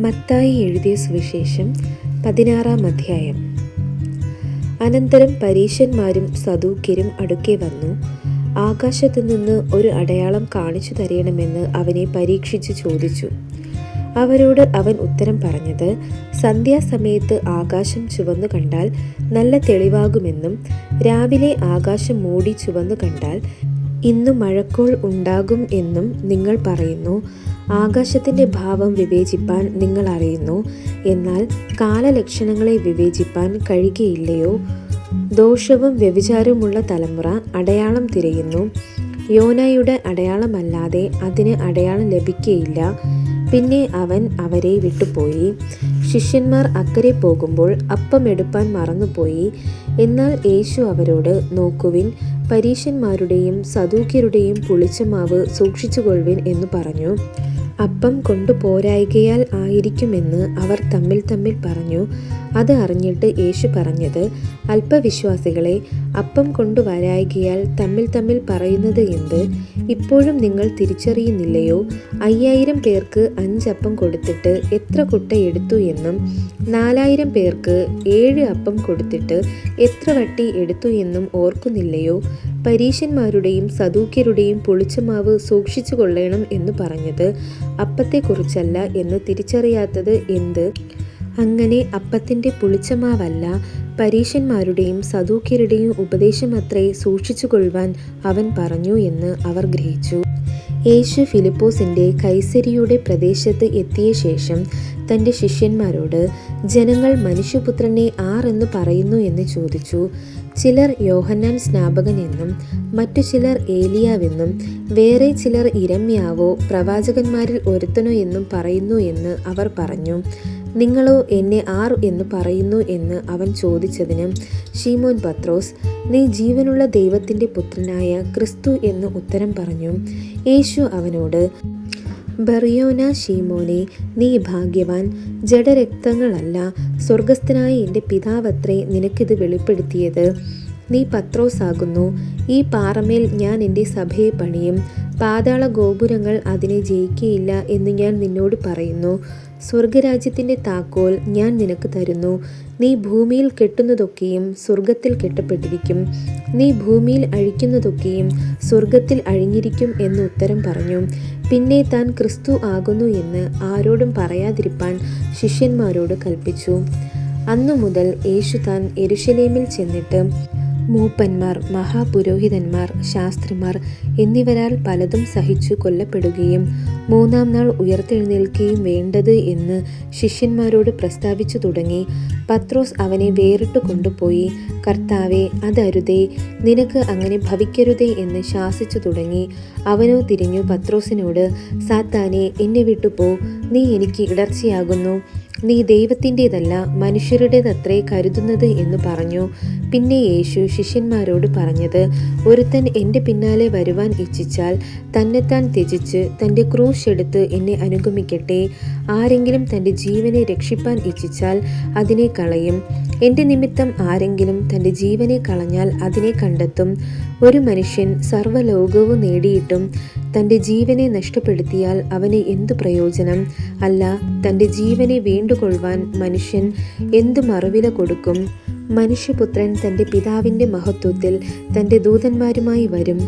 മത്തായി എഴുതിയ സുവിശേഷം 16-ാം അധ്യായം. അനന്തരം പരീശന്മാരും സദൂക്യരും അടുക്കെ വന്നു ആകാശത്തു നിന്ന് ഒരു അടയാളം കാണിച്ചു തരണമെന്ന് അവനെ പരീക്ഷിച്ചു ചോദിച്ചു. അവരോട് അവൻ ഉത്തരം പറഞ്ഞത്, സന്ധ്യാസമയത്ത് ആകാശം ചുവന്നു കണ്ടാൽ നല്ല തെളിവാകുമെന്നും രാവിലെ ആകാശം മൂടി ചുവന്നു കണ്ടാൽ ഇന്നു മഴക്കോൾ ഉണ്ടാകും എന്നും നിങ്ങൾ പറയുന്നു. ആകാശത്തിൻ്റെ ഭാവം വിവേചിപ്പാൻ നിങ്ങൾ അറിയുന്നു, എന്നാൽ കാലലക്ഷണങ്ങളെ വിവേചിപ്പാൻ കഴിയുകയില്ലയോ? ദോഷവും വ്യഭിചാരവുമുള്ള തലമുറ അടയാളം തിരയുന്നു. യോനായുടെ അടയാളമല്ലാതെ അതിന് അടയാളം ലഭിക്കുകയില്ല. പിന്നെ അവൻ അവരെ വിട്ടുപോയി. ശിഷ്യന്മാർ അക്കരെ പോകുമ്പോൾ അപ്പം എടുപ്പാൻ മറന്നുപോയി. എന്നാൽ യേശു അവരോട്, നോക്കുവിൻ, പരീശന്മാരുടെയും സദൂക്യരുടെയും പുളിച്ച മാവ് സൂക്ഷിച്ചുകൊള്ളുവിൻ എന്നു പറഞ്ഞു. അപ്പം കൊണ്ടുപോരായ്കയാൽ ആയിരിക്കുമെന്ന് അവർ തമ്മിൽ തമ്മിൽ പറഞ്ഞു. അത് അറിഞ്ഞിട്ട് യേശു പറഞ്ഞത്, അല്പവിശ്വാസികളെ, അപ്പം കൊണ്ടുവരായ്കയാൽ തമ്മിൽ തമ്മിൽ പറയുന്നത് എന്ത്? ഇപ്പോഴും നിങ്ങൾ തിരിച്ചറിയുന്നില്ലയോ? 5000 പേർക്ക് 5 അപ്പം കൊടുത്തിട്ട് എത്ര കുട്ട എടുത്തു എന്നും 4000 പേർക്ക് 7 അപ്പം കൊടുത്തിട്ട് എത്ര വട്ടി എടുത്തു എന്നും ഓർക്കുന്നില്ലയോ? പരീശന്മാരുടെയും സദൂക്യരുടെയും പുളിച്ചമാവ് സൂക്ഷിച്ചു കൊള്ളണം എന്ന് പറഞ്ഞത് അപ്പത്തെക്കുറിച്ചല്ല എന്ന് തിരിച്ചറിയാത്തത് എന്ത്? അങ്ങനെ അപ്പത്തിൻ്റെ പുളിച്ചമാവല്ല, പരീശന്മാരുടെയും സദൂക്യരുടെയും ഉപദേശമത്രേ സൂക്ഷിച്ചു കൊള്ളുവാൻ അവൻ പറഞ്ഞു എന്ന് അവർ ഗ്രഹിച്ചു. യേശു ഫിലിപ്പോസിൻ്റെ കൈസരിയുടെ പ്രദേശത്ത് എത്തിയ ശേഷം തൻ്റെ ശിഷ്യന്മാരോട്, ജനങ്ങൾ മനുഷ്യപുത്രനെ ആരെന്ന് പറയുന്നു എന്ന് ചോദിച്ചു. ചിലർ യോഹന്നാൻ സ്നാപകൻ എന്നും മറ്റു ചിലർ ഏലിയാവെന്നും വേറെ ചിലർ ഇരമ്യാവോ പ്രവാചകന്മാരിൽ ഒരുത്തനോ എന്നും പറയുന്നു എന്ന് അവർ പറഞ്ഞു. നിങ്ങളോ എന്നെ ആർ എന്ന് പറയുന്നു എന്ന് അവൻ ചോദിച്ചതിന് ശീമോൻ പത്രോസ്, നീ ജീവനുള്ള ദൈവത്തിൻ്റെ പുത്രനായ ക്രിസ്തു എന്ന് ഉത്തരം പറഞ്ഞു. യേശു അവനോട്, ബർയോന ശീമോനെ, നീ ഭാഗ്യവാൻ. ജഡരക്തങ്ങളല്ല, സ്വർഗസ്ഥനായ എൻ്റെ പിതാവത്രേ നിനക്കിത് വെളിപ്പെടുത്തിയത്. നീ പത്രോസാകുന്നു. ഈ പാറമേൽ ഞാൻ എൻ്റെ സഭയെ പണിയും. പാതാള ഗോപുരങ്ങൾ അതിനെ ജയിക്കുകയില്ല എന്ന് ഞാൻ നിന്നോട് പറയുന്നു. സ്വർഗരാജ്യത്തിൻ്റെ താക്കോൽ ഞാൻ നിനക്ക് തരുന്നു. നീ ഭൂമിയിൽ കെട്ടുന്നതൊക്കെയും സ്വർഗത്തിൽ കെട്ടപ്പെട്ടിരിക്കും, നീ ഭൂമിയിൽ അഴിക്കുന്നതൊക്കെയും സ്വർഗത്തിൽ അഴിഞ്ഞിരിക്കും എന്ന് ഉത്തരം പറഞ്ഞു. പിന്നെ താൻ ക്രിസ്തു ആകുന്നു എന്ന് ആരോടും പറയാതിരിപ്പാൻ ശിഷ്യന്മാരോട് കൽപ്പിച്ചു. അന്നു മുതൽ യേശു താൻ യെരൂശലേമിൽ ചെന്നിട്ട് മൂപ്പന്മാർ, മഹാപുരോഹിതന്മാർ, ശാസ്ത്രിമാർ എന്നിവരാൽ പലതും സഹിച്ചു കൊല്ലപ്പെടുകയും 3-ാം നാൾ ഉയർത്തെഴുന്നേൽക്കുകയും വേണ്ടത് എന്ന് ശിഷ്യന്മാരോട് പ്രസ്താവിച്ചു തുടങ്ങി. പത്രോസ് അവനെ വേറിട്ട് കൊണ്ടുപോയി, കർത്താവേ, അതരുതേ, നിനക്ക് അങ്ങനെ ഭവിക്കരുതേ എന്ന് ശാസിച്ചു തുടങ്ങി. അവനോ തിരിഞ്ഞു പത്രോസിനോട്, സാത്താനെ, എന്നെ വിട്ടുപോ, നീ എനിക്ക് ഇടർച്ചയാകുന്നു. നീ ദൈവത്തിൻ്റെതല്ല മനുഷ്യരുടേതത്രേ കരുതുന്നത് എന്ന് പറഞ്ഞു. പിന്നെ യേശു ശിഷ്യന്മാരോട് പറഞ്ഞത്, ഒരുത്തൻ എൻ്റെ പിന്നാലെ വരുവാൻ ഇച്ഛിച്ചാൽ തന്നെത്താൻ ത്യജിച്ച് തൻ്റെ ക്രൂശ് എടുത്ത് എന്നെ അനുഗമിക്കട്ടെ. ആരെങ്കിലും തൻ്റെ ജീവനെ രക്ഷിപ്പാൻ ഇച്ഛിച്ചാൽ അതിനെ കളയും. എൻ്റെ നിമിത്തം ആരെങ്കിലും തൻ്റെ ജീവനെ കളഞ്ഞാൽ അതിനെ കണ്ടെത്തും. ഒരു മനുഷ്യൻ സർവ്വലോകവും നേടിയിട്ടും തൻ്റെ ജീവനെ നഷ്ടപ്പെടുത്തിയാൽ അവന് എന്തു പ്രയോജനം? അല്ല, തൻ്റെ ജീവനെ വീണ്ടുകൊള്ളുവാൻ മനുഷ്യൻ എന്തു മറുവില കൊടുക്കും? മനുഷ്യപുത്രൻ തൻ്റെ പിതാവിൻ്റെ മഹത്വത്തിൽ തൻ്റെ ദൂതന്മാരുമായി വരും.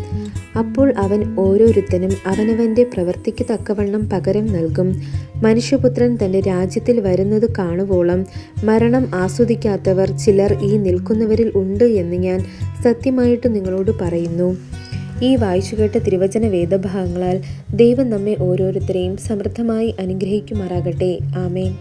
അപ്പോൾ അവൻ ഓരോരുത്തനും അവനവൻ്റെ പ്രവൃത്തിക്ക് തക്കവണ്ണം പകരം നൽകും. മനുഷ്യപുത്രൻ തൻ്റെ രാജ്യത്തിൽ വരുന്നത് കാണുവോളം മരണം ആസ്വദിക്കാത്തവർ ചിലർ ഈ നിൽക്കുന്നവരിൽ ഉണ്ട് എന്ന് ഞാൻ സത്യമായിട്ട് നിങ്ങളോട് പറയുന്നു. ഈ വായിച്ചുകേട്ട തിരുവചന വേദഭാഗങ്ങളാൽ ദൈവം നമ്മെ ഓരോരുത്തരെയും സമൃദ്ധമായി അനുഗ്രഹിക്കുമാറാകട്ടെ. ആമേൻ.